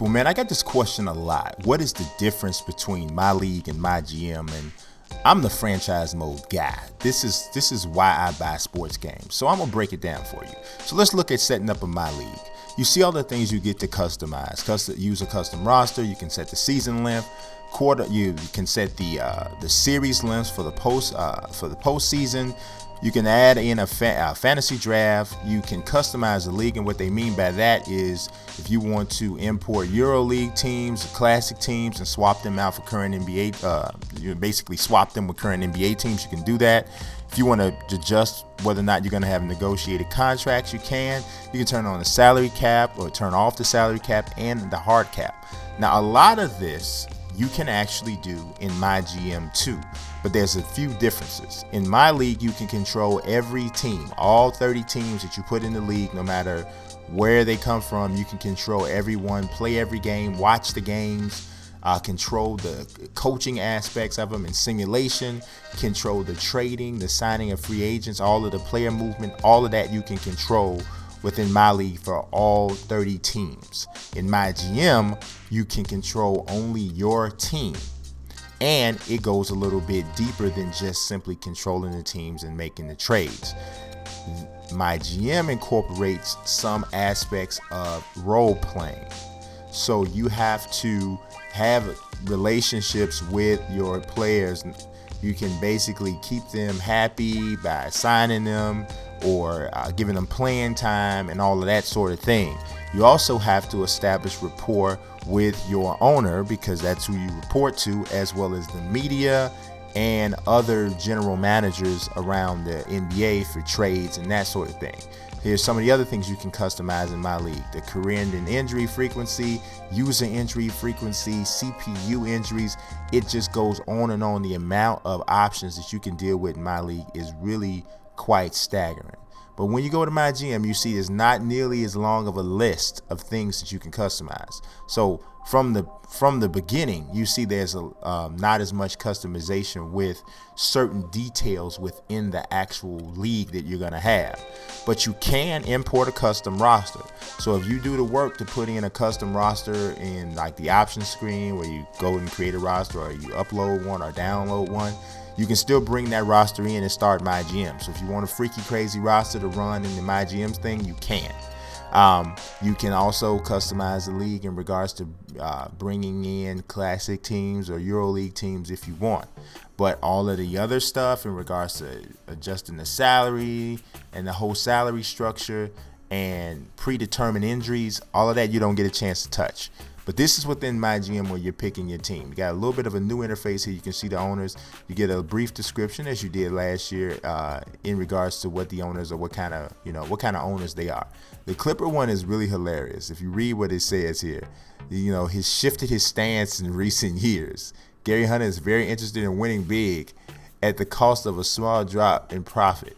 Well, man, I got this question a lot. What is the difference between MyLeague and MyGM? And I'm the franchise mode guy. This is why I buy sports games. So I'm gonna break it down for you. So let's look at setting up a MyLeague. You see all the things you get to customize. Use a custom roster. You can set the season length, quarter. You can set the series lengths for the postseason. You can add in a fantasy draft. You can customize the league, and what they mean by that is if you want to import EuroLeague teams, classic teams, and swap them out for current NBA, you basically swap them with current NBA teams. You can do that. If you want to adjust whether or not you're going to have negotiated contracts, you can. You can turn on the salary cap or turn off the salary cap and the hard cap. Now, a lot of this you can actually do in MyGM too, but there's a few differences. In MyLeague, you can control every team, all 30 teams that you put in the league, no matter where they come from. You can control everyone, play every game, watch the games, control the coaching aspects of them in simulation, control the trading, the signing of free agents, all of the player movement, all of that you can control within MyLeague for all 30 teams. In MyGM, you can control only your team. And it goes a little bit deeper than just simply controlling the teams and making the trades. MyGM incorporates some aspects of role playing. So you have to have relationships with your players. You can basically keep them happy by signing them or giving them playing time and all of that sort of thing. You also have to establish rapport with your owner, because that's who you report to, as well as the media and other general managers around the NBA for trades and that sort of thing. Here's some of the other things you can customize in MyLeague: the career-ending injury frequency, user injury frequency, CPU injuries. It just goes on and on. The amount of options that you can deal with in MyLeague is really quite staggering. But when you go to MyGM, you see there's not nearly as long of a list of things that you can customize. So from the beginning, you see there's not as much customization with certain details within the actual league that you're gonna have. But you can import a custom roster. So if you do the work to put in a custom roster in like the options screen where you go and create a roster, or you upload one or download one, you can still bring that roster in and start MyGM. So if you want a freaky crazy roster to run in the MyGM's thing, you can. You can also customize the league in regards to bringing in classic teams or EuroLeague teams if you want. But all of the other stuff in regards to adjusting the salary and the whole salary structure and predetermined injuries, all of that you don't get a chance to touch. But this is within MyGM where you're picking your team. You got a little bit of a new interface here. You can see the owners. You get a brief description, as you did last year, in regards to what the owners or what kind of owners they are. The Clipper one is really hilarious. If you read what it says here, he's shifted his stance in recent years. Gary Hunter is very interested in winning big at the cost of a small drop in profit.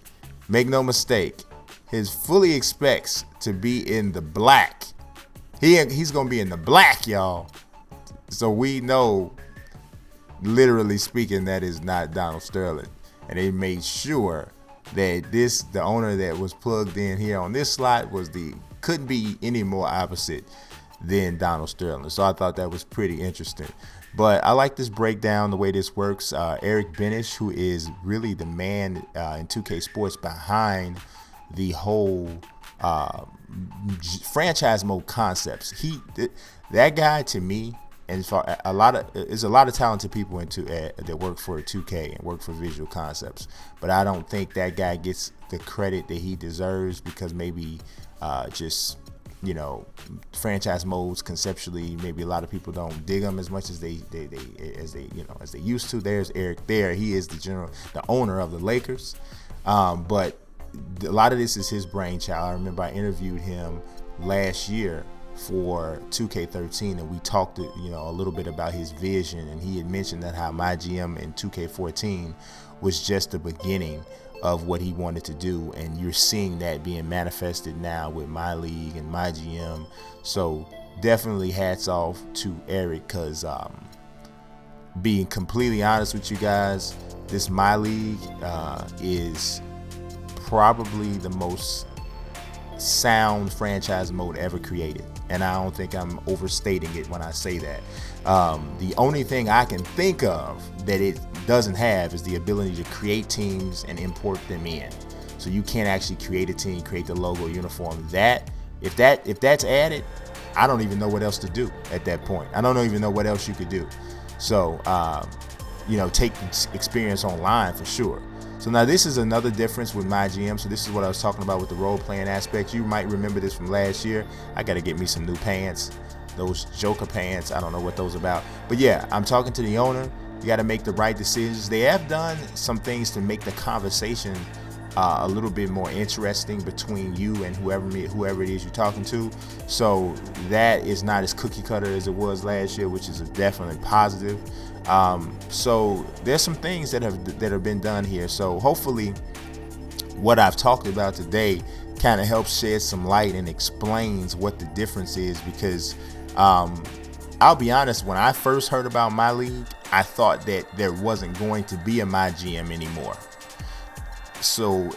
Make no mistake, he fully expects to be in the black. He's going to be in the black, y'all. So we know, literally speaking, that is not Donald Sterling. And they made sure that the owner that was plugged in here on this slot couldn't be any more opposite than Donald Sterling. So I thought that was pretty interesting. But I like this breakdown, the way this works. Eric Benish, who is really the man in 2K Sports behind the whole franchise mode concepts. That guy, to me, and for there's a lot of talented people that work for 2K and work for Visual Concepts, but I don't think that guy gets the credit that he deserves, because maybe franchise modes conceptually, maybe a lot of people don't dig them as much as they used to. There's Eric there. He is the owner of the Lakers, but a lot of this is his brainchild. I remember I interviewed him last year for 2K13, and we talked a little bit about his vision, and he had mentioned that how MyGM in 2K14 was just the beginning of what he wanted to do, and you're seeing that being manifested now with MyLeague and MyGM. So definitely hats off to Eric, because being completely honest with you guys, this MyLeague is probably the most sound franchise mode ever created, and I don't think I'm overstating it when I say that. The only thing I can think of that it doesn't have is the ability to create teams and import them in. So you can't actually create a team, create the logo, uniform. If that's added, I don't even know what else to do at that point. I don't even know what else you could do. So take experience online for sure. So now this is another difference with MyGM. So this is what I was talking about with the role-playing aspect. You might remember this from last year. I got to get me some new pants, those Joker pants. I don't know what those are about. But yeah, I'm talking to the owner. You got to make the right decisions. They have done some things to make the conversation a little bit more interesting between you and whoever it is you're talking to. So that is not as cookie cutter as it was last year, which is definitely positive. So there's some things that have been done here. So hopefully what I've talked about today kind of helps shed some light and explains what the difference is, because I'll be honest, when I first heard about MyLeague, I thought that there wasn't going to be a MyGM anymore. So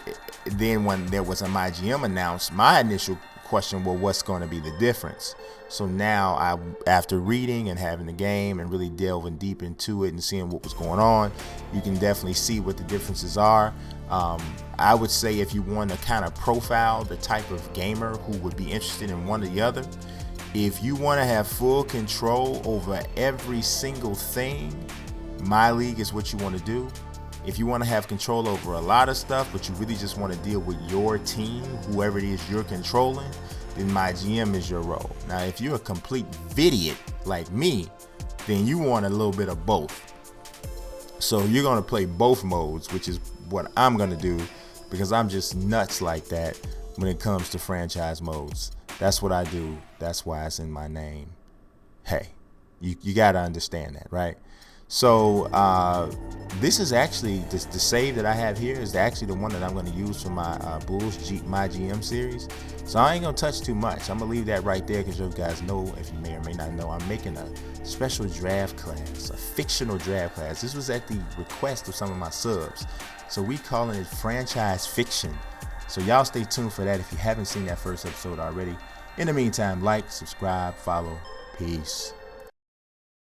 then when there was a MyGM announced, my initial question, well, what's going to be the difference? So now after reading and having the game and really delving deep into it and seeing what was going on, you can definitely see what the differences are. I would say if you want to kind of profile the type of gamer who would be interested in one or the other, if you want to have full control over every single thing, MyLeague is what you want to do. If you want to have control over a lot of stuff, but you really just want to deal with your team, whoever it is you're controlling, then MyGM is your role. Now, if you're a complete idiot like me, then you want a little bit of both. So you're going to play both modes, which is what I'm going to do, because I'm just nuts like that when it comes to franchise modes. That's what I do. That's why it's in my name. Hey, you got to understand that, right? So this is actually the save that I have here is actually the one that I'm going to use for my MyGM series. So I ain't going to touch too much. I'm going to leave that right there because you guys know, if you may or may not know, I'm making a special draft class, a fictional draft class. This was at the request of some of my subs. So we calling it Franchise Fiction. So y'all stay tuned for that if you haven't seen that first episode already. In the meantime, like, subscribe, follow. Peace.